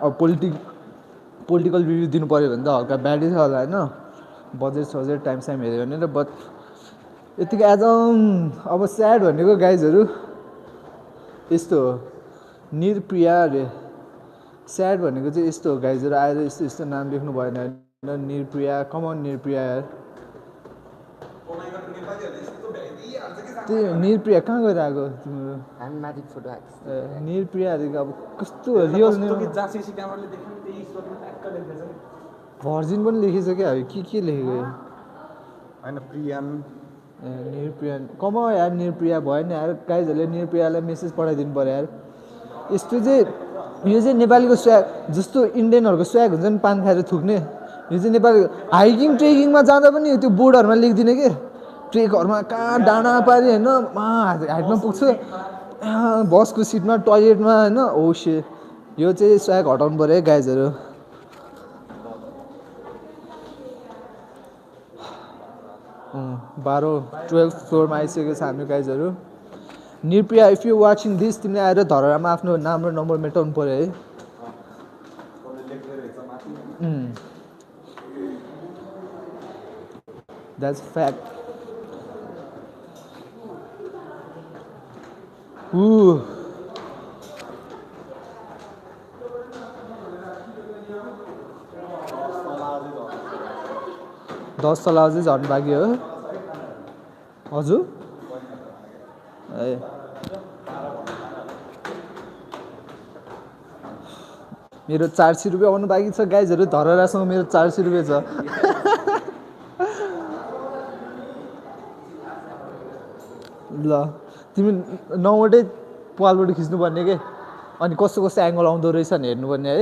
अब political review दिनु पऱ्यो भने त हल्का ब्याडै छ होला होइन बजेट टाइम हेऱ्यो भने र बट यतिकै एज अब स्याड भनेको गाइजहरू यस्तो हो निरप्रिया अरे स्याड भनेको चाहिँ यस्तो हो गाइजहरू आएर यस्तो नाम लेख्नु भएन होइन निरप्रिया कमन निरप्रिया त्यो निरप्रिया कहाँ गएर आएको तिम्रो निरप्रिया अब कस्तो रियल भर्जिन पनि लेखेछ क्या के लेखेको होइन प्रियान निरप्रिया कम यार निरप्रिया भयो नि यार गाइजहरूले निरप्रियालाई मेसेज पठाइदिनु पऱ्यो यार यस्तो चाहिँ यो चाहिँ नेपालीको स्व्याग जस्तो इन्डियनहरूको स्व्याग हुन्छ नि पान खाएर थुक्ने यो चाहिँ नेपाली हाइकिङ ट्रेकिङमा जाँदा पनि त्यो बोर्डहरूमा लेखिदिने के ट्रेकहरूमा कहाँ डाँडा पारि होइन हाइटमा पुग्छ बसको सिटमा टोयलेटमा होइन ओसे यो चाहिँ स्व्याग हटाउनु पऱ्यो है गाइजहरू 12th फ्लोरमा आइसकेको छ हाम्रो गाइजहरू निरप्रिया इफ यु वाचिङ दिस तिमीले आएर धरामा आफ्नो नाम र नम्बर मेटाउनु पऱ्यो है द्याट्स फ्याक्ट 10 तला अझै झर्नु बाँकी हो हजुर ए मेरो 400 रुपियाँ आउनु बाँकी छ गाइजहरू धरहरासँग मेरो 400 रुपियाँ छ ल तिमी नौवटै पालबाट खिच्नुपर्ने के अनि कस्तो एङ्गल आउँदो रहेछ नि हेर्नुपर्ने है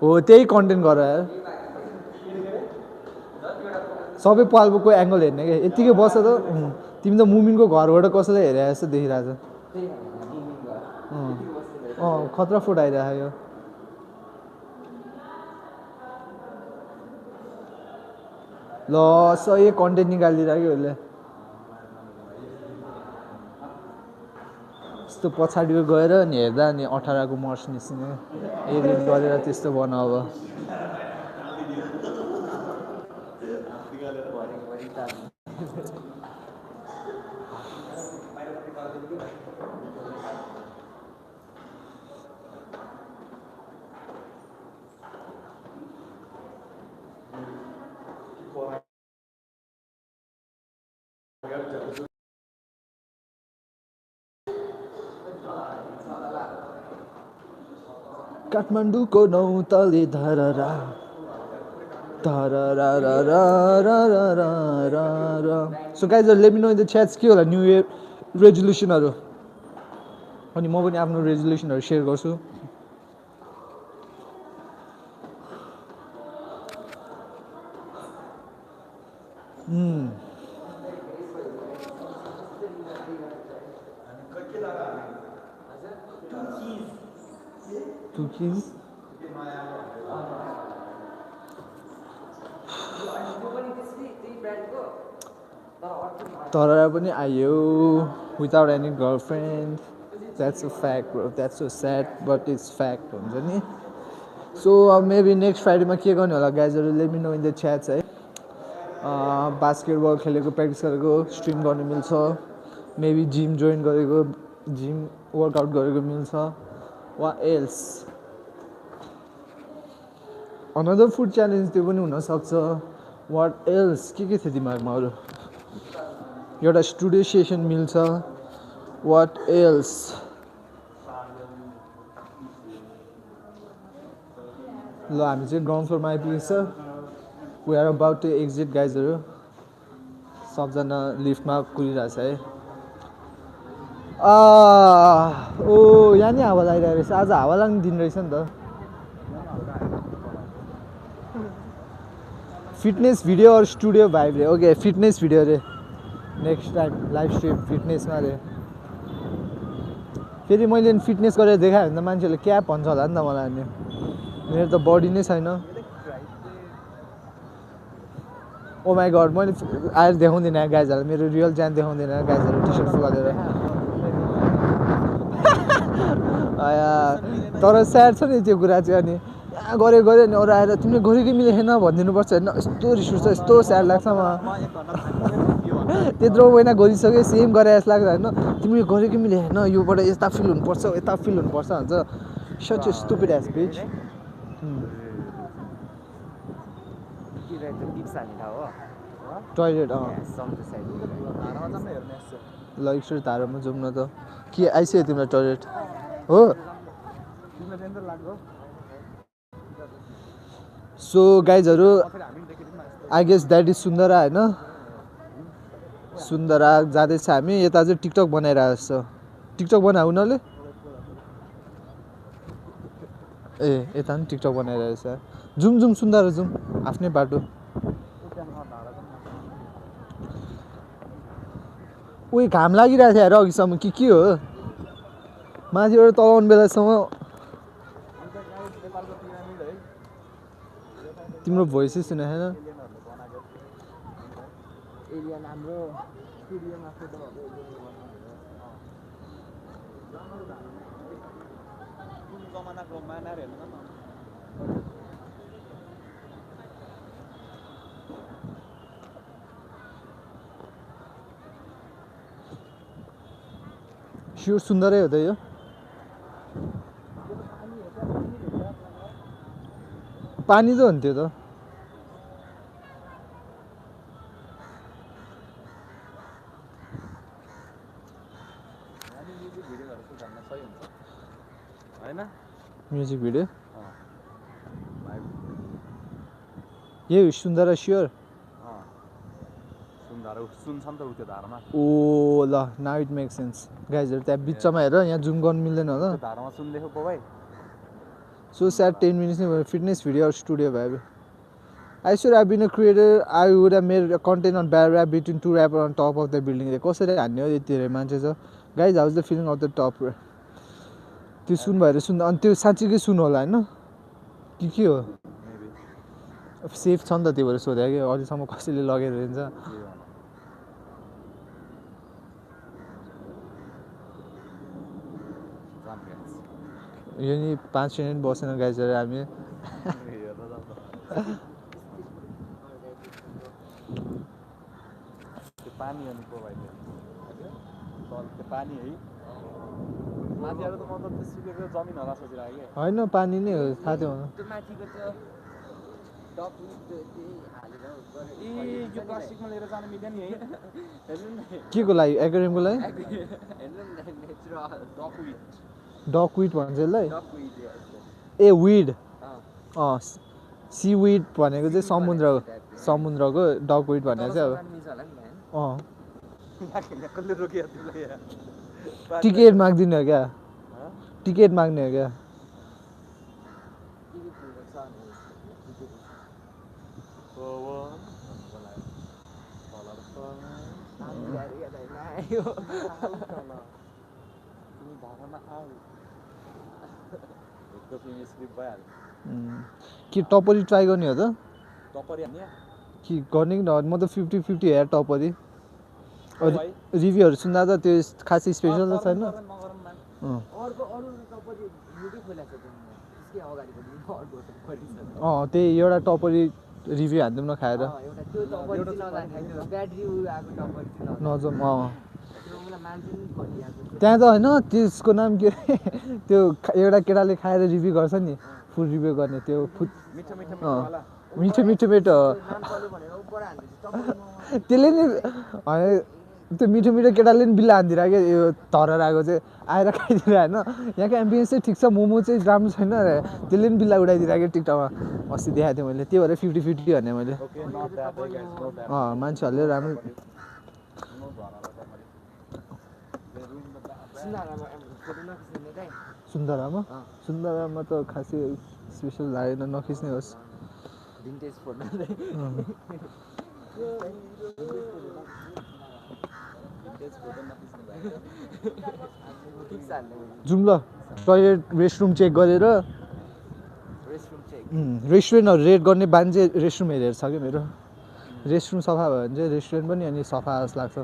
हो त्यही कन्टेन्ट गर यार सबै पालको एङ्गल हेर्ने क्या यत्तिकै बस त तिमी त मुमिनको घरबाट कसैलाई हेरे जस्तो देखिरहेछ खतरा फोटो आइरहेको ल सही कन्टेन्ट निकालिदिरहेको उसले यस्तो पछाडि गएर अनि हेर्दा अनि 18 को मर्स निस्किने एडिट गरेर त्यस्तो बना अब काठमाडौँको 9 तले Dharahara so guys let me know in the chats के होला न्यू इयर रेजोल्युसनहरू अनि म पनि आफ्नो रेजोल्युसनहरू सेयर गर्छु तर पनि आयो without any girlfriend that's a fact bro that's a sad but it's fact हुन्छ नि सो अब मेबी नेक्स्ट फ्राइडेमा के गर्ने होला गाइजहरू let me know in the chats है बास्केटबल खेलेको प्र्याक्टिस गरेको स्ट्रिम गर्न मिल्छ मेबी जिम जोइन गरेको जिम वर्कआउट गरेको मिल्छ वा एल्स अनदर फुड च्यालेन्ज त्यो पनि हुनसक्छ वाट एल्स के थियो दिमागमा अरू एउटा स्टुडियो सेसन मिल्छ वाट एल्स ल हामी चाहिँ ग्राउन्ड फ्लोरमा आइपुगेछ we are about to exit गाइजहरू सबजना लिफ्टमा कुरिरहेछ है ओ यहाँ नि हावा लागिरहेको रहेछ आज हावा लाग्ने दिन रहेछ नि त फिटनेस भिडियो अर स्टुडियो भाइब रे ओके फिटनेस भिडियो रे नेक्स्ट टाइम लाइभ स्ट्रिम फिटनेसमा रे फेरि मैले फिटनेस गरेर देखाएँ भने त मान्छेहरूले क्या भन्छ होला नि त मलाई अनि मेरो त बडी नै छैन ओ माई गड मैले आएर देखाउँदिनँ गाइजहरूलाई मेरो रियल ज्यान देखाउँदिनँ गाइजहरू टी सर्ट फुकालेर तर स्याड छ नि त्यो कुरा चाहिँ अनि यहाँ गऱ्यो गऱ्यो नि अरू आएर तिमीले गरेकै मिलेन भनिदिनुपर्छ होइन यस्तो रिस उठ्छ यस्तो स्याड लाग्छ म त्यत्रो महिना गरिसक्यो सेम गरे जस्तो लाग्छ होइन तिमीले गरेकै मिलेन योबाट यता फिल हुनुपर्छ यता फिल हुनुपर्छ भन्छ सच स्टुपिड एज बिच टोइलेट ल एकचोटि धारामा जाउँ न त के आइसक्यो तिमीलाई टोइलेट हो सो गाइजहरू I guess that is Sundara होइन सुन्दरा जाँदैछ हामी यता चाहिँ टिकटक बनाइरहेको छ टिकटक बनाऊ उनीहरूले ए यता पनि टिकटक बनाइरहेको छ जाउँ जाउँ सुन्दरा जाउँ आफ्नै बाटो उयो घाम लागिरहेको थियो हेर अघिसम्म के हो माथिबाट तलाउने बेलासम्म तिम्रो भोइसै सुनेको छैन स्योर सुन्दरै हो त यो पानी त हुन्थ्यो त म्युजिक भिडियो यही सुन्दरा स्योर ओ ल नाउ इट मेक सेन्स गाइजहरू त्यहाँ बिचमा हेर यहाँ जुम गर्नु मिल्दैन होला सो स्याड 10 मिनट्स नै भयो फिटनेस भिडियो स्टुडियो भयो I should have been a creator I would have made content on bad rap between two rapper on top of the building कसरी हान्ने हो यति धेरै मान्छे छ guys how's the feeling of the top त्यो सुन भएर सुन अनि त्यो साँच्चीकै सुन होला होइन के हो सेफ छ नि त त्यो भएर सोधेँ कि अहिलेसम्म कसैले लगेर हिँड्छ यो नि 5 मिनट बसेन गाइजहरू हामी होइन पानी नै हो थाहा थियो के को लागि एक्वेरियमको लागि डकविड भन्छ यसलाई ए विड सी विड भनेको चाहिँ समुद्रको डकविड भनेको चाहिँ अब टिकट माग्दिने हो क्या टिकट माग्ने हो क्या कि टपरी ट्राई गर्ने हो त कि गर्ने कि म त 50-50 हेयर टपरी रिभ्यूहरू सुन्दा त त्यो खासै स्पेसल त छैन त्यही एउटा टपरी रिभ्यू हान्दिउँ न खाएर नजाउँ त्यहाँ त होइन त्यसको नाम के त्यो एउटा केटाले खाएर रिभ्यू गर्छ नि फुड रिभ्यू गर्ने त्यो फुड मिठो मिठो त्यसले नि त्यो मिठो केटाले नि बिल्ला हानिदिएर क्या यो धरेर आएको चाहिँ आएर खाइदिएर होइन यहाँको एम्बियन्स चाहिँ ठिक छ मोमो चाहिँ राम्रो छैन त्यसले नि बिल्ला उडाइदिएर क्या टिकटकमा अस्ति देखाएको थिएँ मैले त्यो भएर 50-50 भने मैले मान्छेहरूले राम्रो सुन्दरामा त खासै स्पेसल लागेन नखिच्ने होस् जाउँ ल टोइलेट रेस्टरुम चेक गरेर रेस्टुरेन्टहरू रेड गर्ने बानी चाहिँ रेस्टरुम हेरेर छ कि मेरो रेस्टरुम सफा भयो भने चाहिँ रेस्टुरेन्ट पनि अनि सफा जस्तो लाग्छ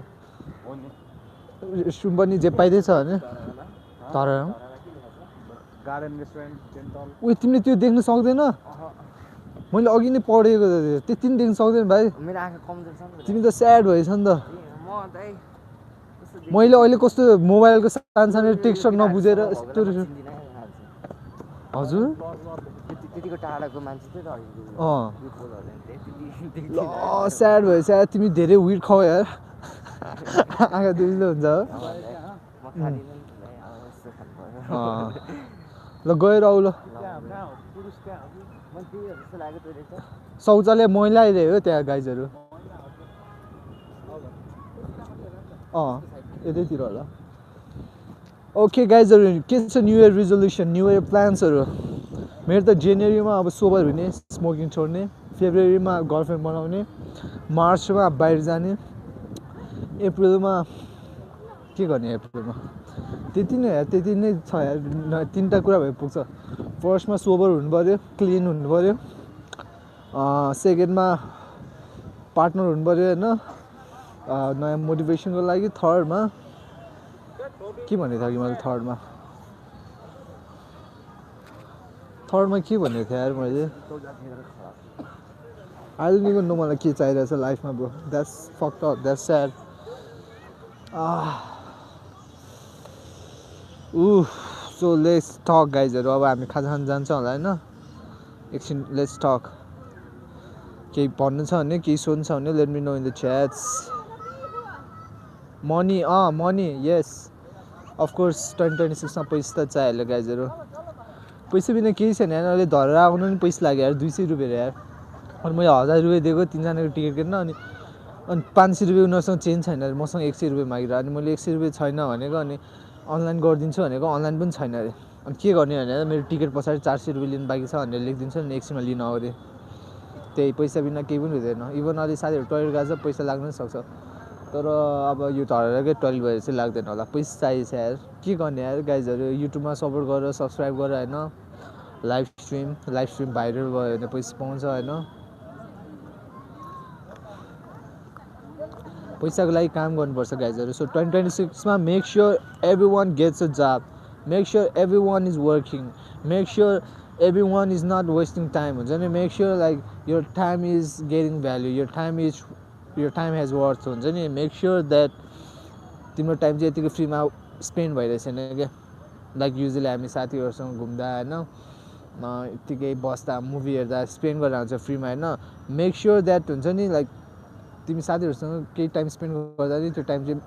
रेस्टरुम पनि जे पाइँदैछ भने तर गार्डन रेस्टुरेन्ट टेन्टल उयो तिमीले त्यो देख्न सक्दैन मैले अघि नै पढेको त्यति नि देख्न सक्दैन भाइ मेरो आँखा कमजोर छ नि तिमी त स्याड भएछ नि त म चाहिँ मैले अहिले कस्तो मोबाइलको सानो सानो टेक्स्चर नबुझेर यस्तो हजुर त्यतिको टाढाको मान्छे चाहिँ ल स्याड भएछ तिमी धेरै विट खाऊ यार आँखा दुख्दै हुन्छ ल गएर आऊ ल शौचालय मैला आइदियो त्यहाँ गाइजहरू यतैतिर होला ओके गाइजहरू के छ new year resolution new year प्लान्सहरू मेरो त जनवरीमा अब सोबर हुने स्मोकिङ छोड्ने फेब्रुअरीमा गर्लफ्रेन्ड बनाउने मार्चमा बाहिर जाने अप्रिलमा के गर्ने अप्रिलमा त्यति नै छ यार तिनवटा कुरा भए पुग्छ फर्स्टमा सोबर हुनु पऱ्यो क्लिन हुनु पऱ्यो सेकेन्डमा पार्टनर हुनु पऱ्यो होइन नयाँ मोटिभेसनको लागि थर्डमा के भनेको थिएँ अघि मैले थर्डमा के भनेको थिएँ यार मैले आई डोन्ट इभन नो मलाई के चाहिरहेछ लाइफमा bro that's fucked up that's sad so let's talk गाइजहरू अब हामी खाजा खान जान्छ होला होइन एकछिन लेट्स टक केही भन्नु छ भने केही सोध्नु छ भने let me know in the chats money money yes of course 2026मा पैसा त चाहिहाल्यो गाइजहरू पैसा बिना केही छैन यार अहिले धरेर आउनु पनि पैसा लाग्यो यार 200 रुपियाँ यार अनि मैले 1000 रुपियाँ दिएको तिनजनाको टिकट किन्न अनि 500 रुपियाँ उनीहरूसँग चेन्ज छैन मसँग 100 रुपियाँ मागेर अनि मैले 100 रुपियाँ छैन भनेको अनि अनलाइन गरिदिन्छु भनेको अनलाइन पनि छैन अरे अनि के गर्ने भने मेरो टिकट पछाडि 400 रुपियाँ लिनु बाँकी छ भनेर लेखिदिन्छु नि एकछिनमा लिन आऊ अरे त्यही पैसा बिना केही पनि हुँदैन इभन अहिले साथीहरू टोइलेट गएको छ पैसा लाग्न सक्छ तर अब यो धरेरकै टोइलेट भएर चाहिँ लाग्दैन होला पैसा चाहिन्छ यार के गर्ने यार गाइजहरू युट्युबमा सपोर्ट गरेर सब्सक्राइब गरेर होइन लाइभ स्ट्रिम भाइरल भयो भने पैसा पाउँछ होइन पैसाको लागि काम गर्नुपर्छ गाइजहरू सो 2026मा make sure everyone gets a job make sure everyone is working make sure everyone is not wasting time हुन्छ नि make sure like your time is getting value your time has worth हुन्छ नि make sure that तिम्रो time चाहिँ यतिको फ्रीमा spend भइरहेको छैन क्या लाइक युजली हामी साथीहरूसँग घुम्दा होइन यत्तिकै बस्दा मुभी हेर्दा स्पेन्ड गरेर आउँछ फ्रीमा होइन मेक स्योर द्याट हुन्छ नि लाइक तिमी साथीहरूसँग केही टाइम स्पेन्ड गर्दा नि त्यो टाइम चाहिँ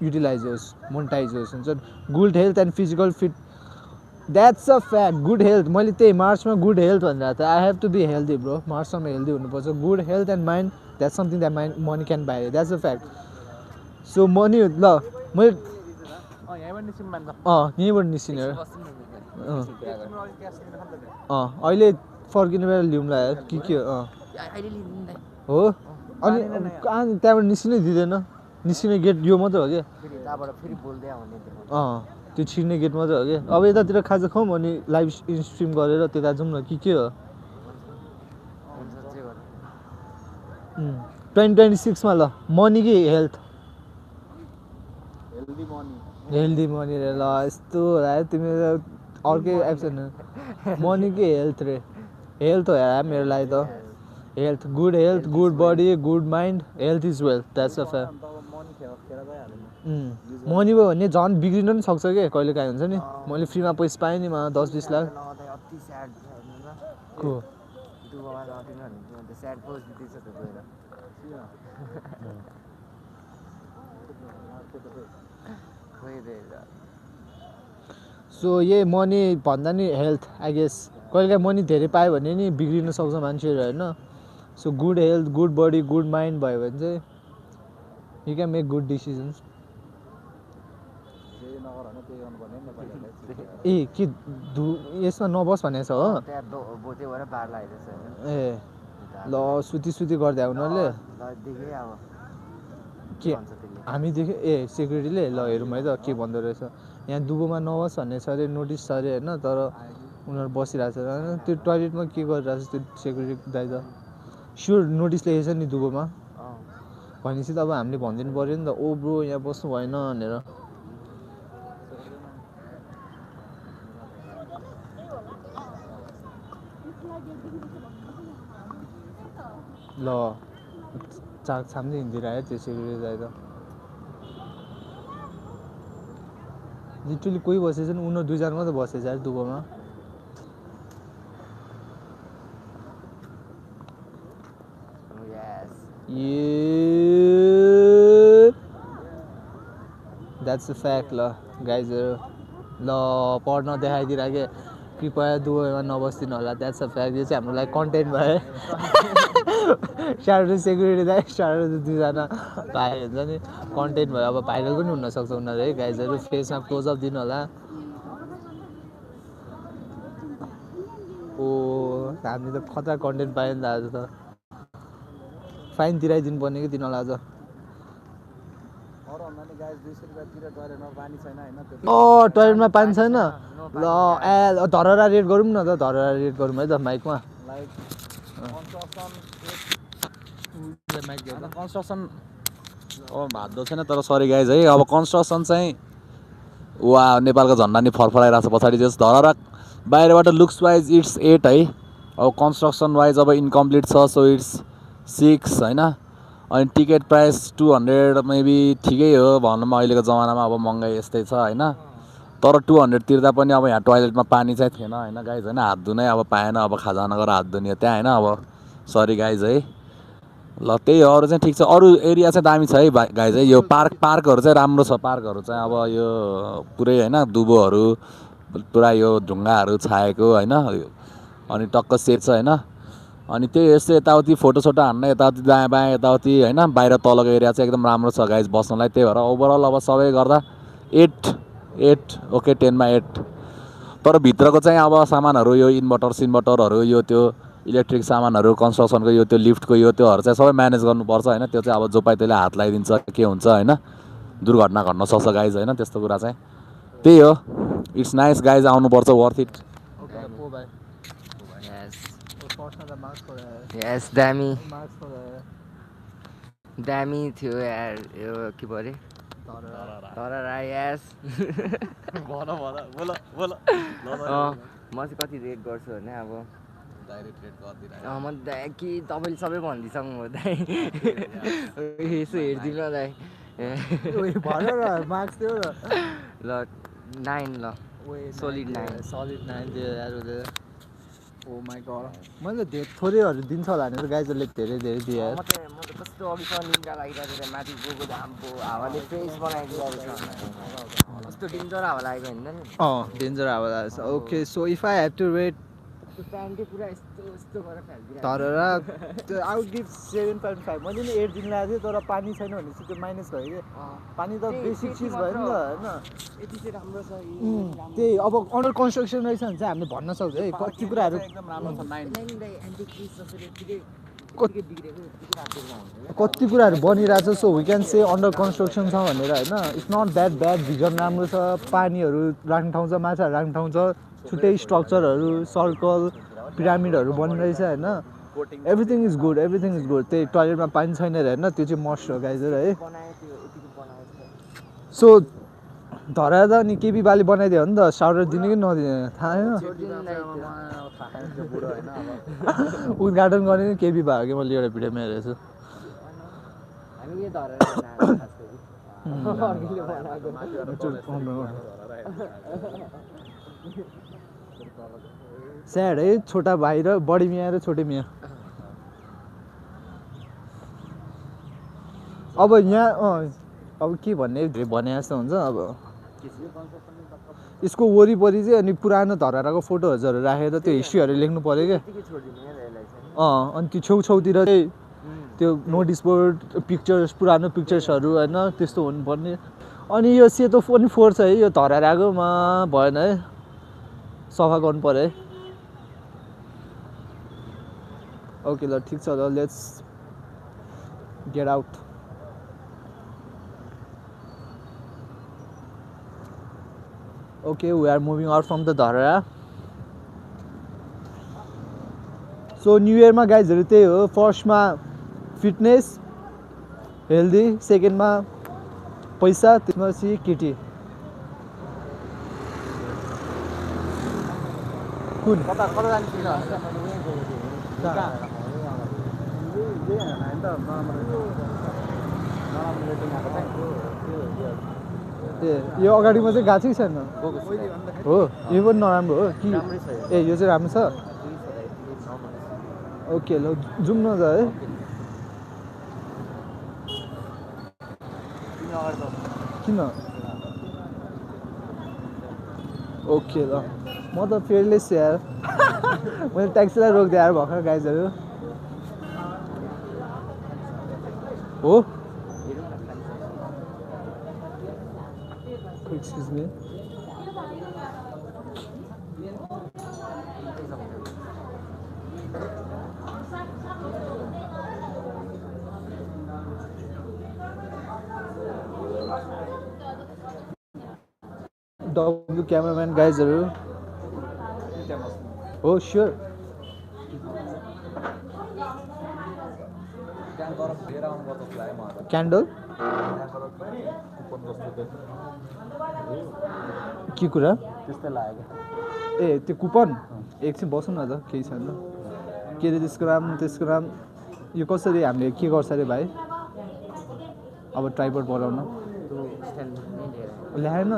युटिलाइज होस् मोनिटाइज होस् हुन्छ good health and physical fit that's a fact good health मैले त्यही मार्चमा गुड हेल्थ भनेर त I have to be healthy bro मार्चसम्म हेल्दी हुनुपर्छ good health and mind that's something that money can buy that's a fact so money ल मैले यहीँबाट निस्किने अहिले फर्किने बेला लिउँला यार के हो अनि त्यहाँबाट निस्किनै दिँदैन निस्किने गेट यो मात्रै हो क्या त्यो छिर्ने गेट मात्रै हो क्या अब यतातिर खाजा खाउँ अनि लाइभ स्ट्रिम गरेर त्यता जाउँ न के हो 2026मा ल मनी कि हेल्थ हेल्दी मनी रे ल यस्तो होला तिमी अर्कै एप्सन मनी कि हेल्थ रे हेल्थ हो यार मेरो लागि त health good body good mind health is wealth that's a fact money भयो भने झन् बिग्रिन पनि सक्छ क्या कहिले काहीँ हुन्छ नि मैले फ्रीमा पैसा पाएँ नि 10-20 लाख को सो यही मनी भन्दा नि हेल्थ आई गेस कहिलेकाहीँ मनी धेरै पायो भने नि बिग्रिन सक्छ मान्छेहरू होइन so good health good body good mind भयो भने चाहिँ you can make good decisions ए के यसमा नबस भनेको छ हो ए ल सुती गर्दै उनीहरूले के हामी देख्यो ए सेक्युरिटीले ल हेरौँ है त के भन्दो रहेछ यहाँ दुबोमा नबस भन्ने छ अरे नोटिस छ अरे होइन तर उनीहरू बसिरहेको छ होइन त्यो टोइलेटमा के गरिरहेको छ त्यो सेक्युरिटी दाइ त स्योर नोटिस लेखेको छ नि दुबोमा भनेपछि त अब हामीले भनिदिनु पऱ्यो नि त ओ ब्रो यहाँ बस्नु भएन भनेर ल चाक छाम्दै हिँडिदिएर आयो त्यो सिक्युरिटी दाइ त लिटरली कोही बसेछ नि उनीहरू दुईजना मात्रै बसेछ यार दुबोमा द्याट्स अ फ्याक्ट ल गाइजहरू ल पढ्न देखाइदिइराखेँ कृपया दुबईमा नबस्दिनु होला द्याट्स अ फ्याक्ट यो चाहिँ हाम्रो लागि कन्टेन्ट भयो साह्रो सेक्युरिटी दाइ साह्रो दुईजना भाइ हुन्छ नि कन्टेन्ट भयो अब भाइरल पनि हुनसक्छ उनीहरू है गाइजहरू फेसमा क्लोजअप दिनु होला ओ हामीले त खतरा कन्टेन्ट पायो नि त आज त फाइन तिराइदिनु पर्ने कि तिनीहरूलाई आज टोइलेटमा पानी छैन ल ए धरहरा रेड गरौँ न त धरहरा रेड गरौँ है त माइकमा कन्स्ट्रक्सन भाद्दो छैन तर सरी गाइज है अब कन्स्ट्रक्सन चाहिँ वा नेपालको झन्डा नि फरफराइरहेको छ पछाडि जस धरहरा बाहिरबाट लुक्स वाइज इट्स 8 है अब कन्स्ट्रक्सन वाइज अब इन्कम्प्लिट छ सो इट्स 6 होइन अनि टिकट प्राइस 200 मेबी ठिकै हो भनौँ अहिलेको जमानामा अब महँगाइ यस्तै छ होइन तर 200 तिर्दा पनि अब यहाँ टोइलेटमा पानी चाहिँ थिएन होइन गाइज होइन हात धुनै अब पाएन अब खजाना गरेर हात धुने त्यहाँ होइन अब सरी गाइज है ल त्यही हो अरू चाहिँ ठिक छ अरू एरिया चाहिँ दामी छ है गाइज है यो पार्कहरू चाहिँ राम्रो छ पार्कहरू चाहिँ अब यो पुरै होइन दुबोहरू पुरा यो ढुङ्गाहरू छाएको होइन अनि टक्क सेफ छ होइन अनि त्यही यस्तो यताउति फोटोसोटो हान्न यताउति दायाँ बायाँ यताउति होइन बाहिर तलको एरिया चाहिँ एकदम राम्रो छ गाइज बस्नलाई त्यही भएर ओभरअल अब सबै गर्दा 8 ओके 10मा 8 तर भित्रको चाहिँ अब सामानहरू यो इन्भर्टरहरू यो त्यो इलेक्ट्रिक सामानहरू कन्स्ट्रक्सनको यो त्यो लिफ्टको यो त्योहरू चाहिँ सबै म्यानेज गर्नुपर्छ होइन त्यो चाहिँ अब जो पाइ त्यसले हात लगाइदिन्छ के हुन्छ होइन दुर्घटना घट्न सक्छ गाइज होइन त्यस्तो कुरा चाहिँ त्यही हो इट्स नाइस गाइज आउनुपर्छ वर्थ इट यस दामी दामी थियो यार यो के परे तर यस म चाहिँ कति रेट गर्छु भने अब म कि तपाईँले सबै भनिदिइसक्नु दाइ यसो हेरिदिनु न दाइ मार्क्स थियो ल 9 ल सोलिड 9 दियो यार ओ माई गड मैले थोरैहरू दिन्छ होला भनेर गाइजहरूले धेरै दिए म त कस्तो अघिसम्म निन्द्रा लागिरहेको थियो माथि गएको घामको हावाले फ्रेस बनाइदिएको छ कस्तो डेन्जर हावा लागेको होइन नि डेन्जर हावा लागेको छ okay so if I have to rate प्यान्टै पुरा यस्तो गरेर फ्यालिदिरहेको तर आई वुड गिभ 7.5 मैले नि 8 दिन लागेको थियो तर पानी छैन भनेपछि त्यो माइनस भयो कि पानी त बेसिक चिज भयो नि त होइन यति चाहिँ राम्रो छ त्यही अब अन्डर कन्स्ट्रक्सन रहेछ भने चाहिँ हामीले भन्न सक्छ है कति कुराहरू एकदम राम्रो छ कति कुराहरू बनिरहेको छ so we can say under construction छ भनेर होइन it's not that bad vision राम्रो छ पानीहरू राख्ने ठाउँ छ माछाहरू राख्ने ठाउँ छ छुट्टै स्ट्रक्चरहरू सर्कल पिरामिडहरू बनिरहेछ होइन एभ्रिथिङ इज गुड त्यही टोइलेटमा पानी छैन अरे होइन त्यो चाहिँ मस्ट हो गाइजहरू है सो धरा त अनि केपी बाले बनाइदियो नि त साउडर दिने कि नदिने थाहा छैन उद्घाटन गर्ने नि केपी भयो कि मैले एउटा भिडियोमा हेरेको छु स्याड है छोटा भाइ र बडी मिया र छोटे मिया अब यहाँ अब के भन्ने भने जस्तो हुन्छ अब यसको वरिपरि चाहिँ अनि पुरानो धराको फोटोहरू राखेर त्यो हिस्ट्रीहरू लेख्नु पऱ्यो क्या अनि त्यो छेउछाउतिर चाहिँ त्यो नोटिस बोर्ड पिक्चर्स पुरानो पिक्चर्सहरू होइन त्यस्तो हुनुपर्ने अनि यो सेतो पनि फोहोर छ है यो धराकोमा भएन है सफा गर्नु पऱ्यो है ओके ल ठिक छ ल let's get out okay we are moving out from the Dhara so new year ma guys haru त्यही हो फर्स्टमा फिटनेस हेल्दी, सेकेन्डमा पैसा, त्यसपछि केटी। कुन कता कता जाने किन ए यो अगाडिमा चाहिँ गएको छैन हो यो पनि नराम्रो हो कि ए यो चाहिँ राम्रो छ ओके ल जाउँ न त है किन ओके ल म त फेयरलेस यार मैले ट्याक्सीलाई रोकिदिएँ यार भर्खर गाइजहरू हो एक्सक्युज मी डब्लु क्यामेराम्यान गाइजहरू हो स्योर क्यान्डल के कुरा त्यस्तै लाग्यो ए त्यो कुपन एकछिन बसौँ न त केही छैन के अरे त्यसको नाम यो कसरी हामीले के गर्छ अरे भाइ अब ट्राइपड बनाउन ल्याएन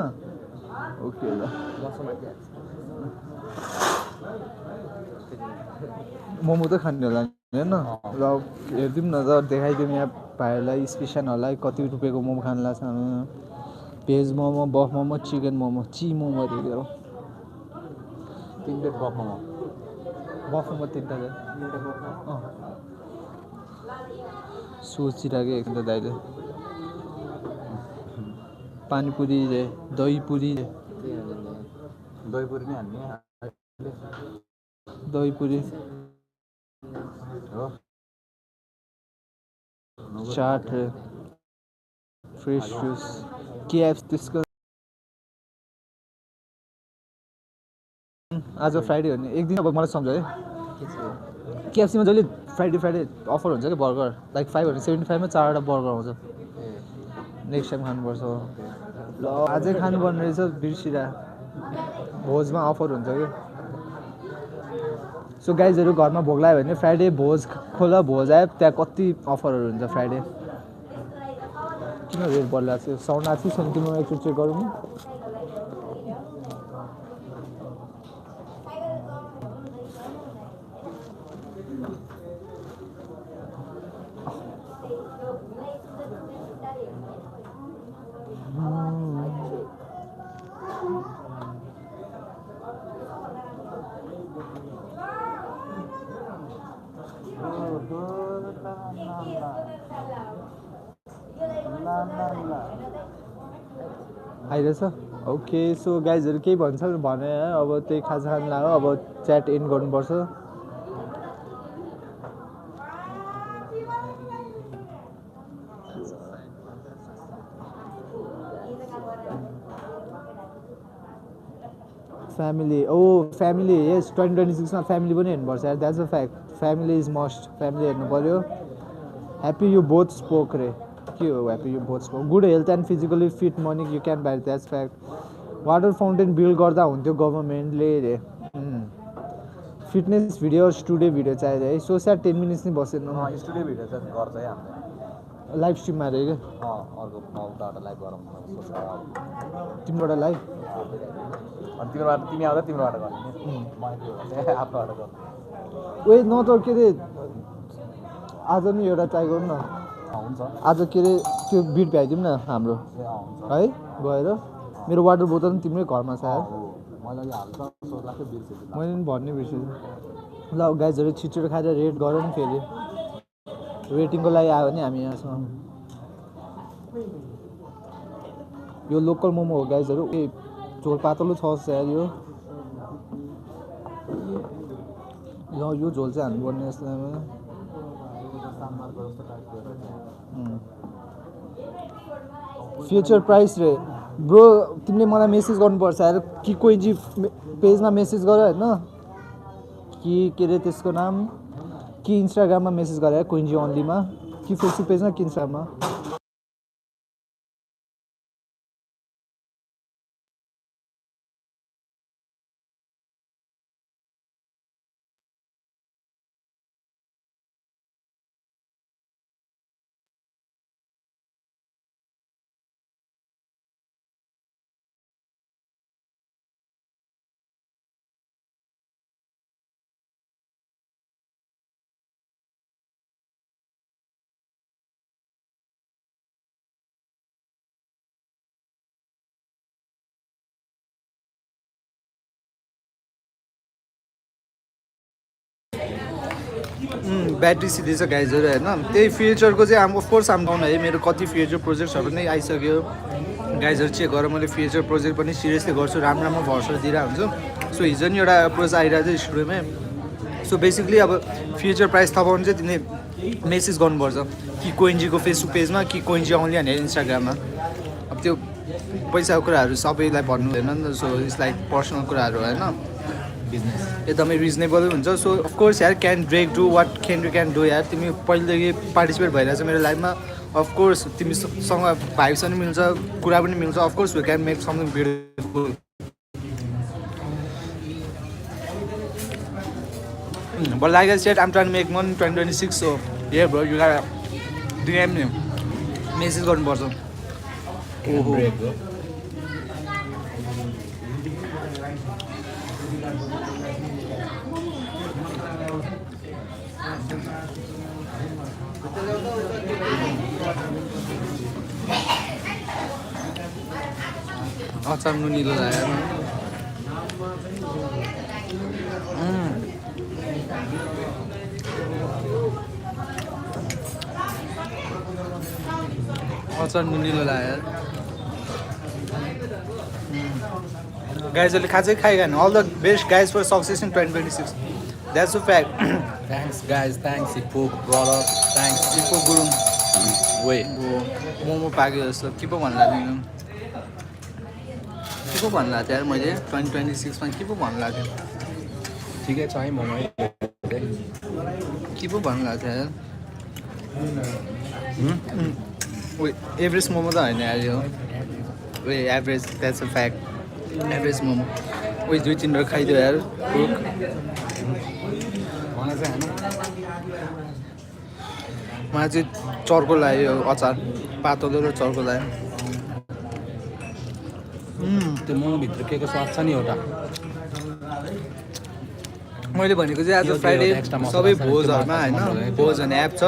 ओके ल मोमो त खाने होला होइन र हेरिदिउँ न त देखाइदिउँ यहाँ भाइहरूलाई स्पेसनहरूलाई कति रुपियाँको मोमो खानु लाग्छ भेज मोमो बफ मोमो चिकन मोमो मोमो अरे हो 3 प्लेट बफ मोमो बफ मोमो 3टा सोचिरहेको एक त दाइले पानीपुरी रे दहीपुरी दहीपुरी नै हान्ने दहीपुरी हो चाट रे फ्रेस जुस केएफसी त्यसको आज फ्राइडे हो नि एक दिन अब मलाई सम्झ है केएफसीमा जहिले फ्राइडे अफर हुन्छ कि बर्गर लाइक 575 मा 4वटा बर्गर आउँछ नेक्स्ट टाइम खानुपर्छ ल अझै खानुपर्ने रहेछ बिर्सिरा भोजमा अफर हुन्छ कि सो गाइजहरू घरमा भोग लाग्यो भने फ्राइडे भोज खोला भोज आयो त्यहाँ कति अफरहरू हुन्छ फ्राइडे किन रेट बढिरहेको छ साउन्ड आएको छैन तिम्रो एकचोटि चेक गरौँ आइरहेछ ओके सो गाइजहरू केही भन्छ भने अब त्यही खाजा खानु लाग्यो अब च्याट एन्ड गर्नुपर्छ फ्यामिली फ्यामिली यस 2026 मा फ्यामिली पनि हेर्नुपर्छ यार that's a fact family is must family हेर्नु पर्यो ह्याप्पी यु बोथ स्पोक रे के हो happy you both spoke good health and physically fit morning you can buy that's fact water fountain build गर्दा हुन्थ्यो गभर्मेन्टले रे फिटनेस भिडियो स्टुडियो भिडियो चाहियो है सो स्याट 10 मिनट्स नै बसेन स्टुडियो भिडियो चाहिँ गर्छ है हामीले लाइभ स्ट्रिममा रे क्या अर्को मौकाबाट लाइभ गरौँ तिमीबाट लाइभ अनि तिमी आउँदा तिम्रोबाट गर्ने आफ्नोबाट गर्नु वेट न त के अरे आज नि एउटा ट्राई गरौँ न हुन्छ आज के अरे त्यो बिट भ्याइदिउँ न हाम्रो है गएर मेरो वाटर बोतल पनि तिम्रै घरमा छ यार मैले पनि भन्ने बिर्सेँ ल गाइजहरू छिटो खाएर रेट गरौँ नि फेरि रेटिङको लागि आयो भने हामी यहाँसँग यो लोकल मोमो हो गाइजहरू ए झोल पातलो छ यार यो झोल चाहिँ हाल्नुपर्ने यसलाई फ्युचर प्राइस रे ब्रो तिमीले मलाई मेसेज गर्नुपर्छ यार कि कोही पेजमा मेसेज गर होइन कि के अरे त्यसको नाम कि इन्स्टाग्राममा मेसेज गरे कोइन्जी ओन्लीमा कि फेसबुक पेजमा कि इन्स्टाग्राममा ब्याट्री सिधै छ गाइजहरू होइन त्यही फ्युचरको चाहिँ अफकोर्स आम डाउन है मेरो कति फ्युचर प्रोजेक्ट्सहरू नै आइसक्यो गाइजहरू चेक गरेर मैले फ्युचर प्रोजेक्ट पनि सिरियसली गर्छु राम्रो राम्रो भर्सहरू दिइरहेको हुन्छु सो हिजो नि एउटा अप्रोच आइरहेको थियो स्टुडियोमै सो बेसिकली अब फ्युचर प्राइस थाहा पाउनु चाहिँ तिमीले मेसेज गर्नुपर्छ कि कोइन्जीको फेसबुक पेजमा कि कोइन्जी आउने भनेर इन्स्टाग्राममा अब त्यो पैसाको कुराहरू सबैलाई भन्नु हुँदैन नि त सो इट्स लाइक पर्सनल कुराहरू होइन बिजनेस एकदमै रिजनेबल हुन्छ सो अफकोर्स यार can Drake do what can do यार तिमी पहिलेदेखि पार्टिसिपेट भइरहेछ मेरो लाइफमा अफकोर्स तिमीसँग भाइब्स पनि मिल्छ कुरा पनि मिल्छ of course we can make something beautiful But like I said, I'm trying to make money in 2026, so yeah, bro, you gotta DM me. Message गर्नुपर्छ. ओहो. अचार नुनिलो लाग्यो. अचार नुनिलो लाग्यो. गाइजहरूले खाँचै खाइगएन. All the best guys for success in 2026. That's a fact. Thanks guys, thanks Ipo brother, thanks Ipo Gurung. Wait. Momo पाक्यो जस्तो के पो भन्ला तिमी के पो भन्ला थियो यार मैले 2026 मा के पो भन्ला थियो ठिकै छ है मोमो के पो भन्ला थियो यार एभरेज मोमो त होइन यार यो average that's a fact average momo उयो 2-3 खाइदियो यार कुक मलाई चाहिँ चर्को लाग्यो अचार पातलो र चर्को लाग्यो त्यो मोमोभित्र के स्वाद छ नि एउटा मैले भनेको चाहिँ आज फ्राइडे सबै भोजहरूमा होइन भोज भन्ने एप छ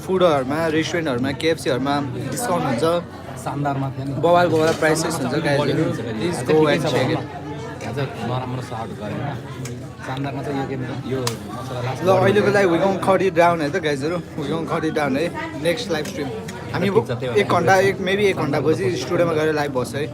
फुडहरूमा रेस्टुरेन्टहरूमा केएफसीहरूमा डिस्काउन्ट हुन्छ शानदारमा थियो नि बवाल प्राइसेस हुन्छ गाइजहरू please go and check it नराम्रो सर्ट गरेर शानदारमा चाहिँ यो के यो मसला लास्ट ल अहिलेको लागि we going cut it down है त गाइजहरू we going cut it down है नेक्स्ट लाइभ स्ट्रिम हामी 1 घन्टा मेबी 1 घन्टापछि स्टुडियोमा गएर लाइभ बस्छ है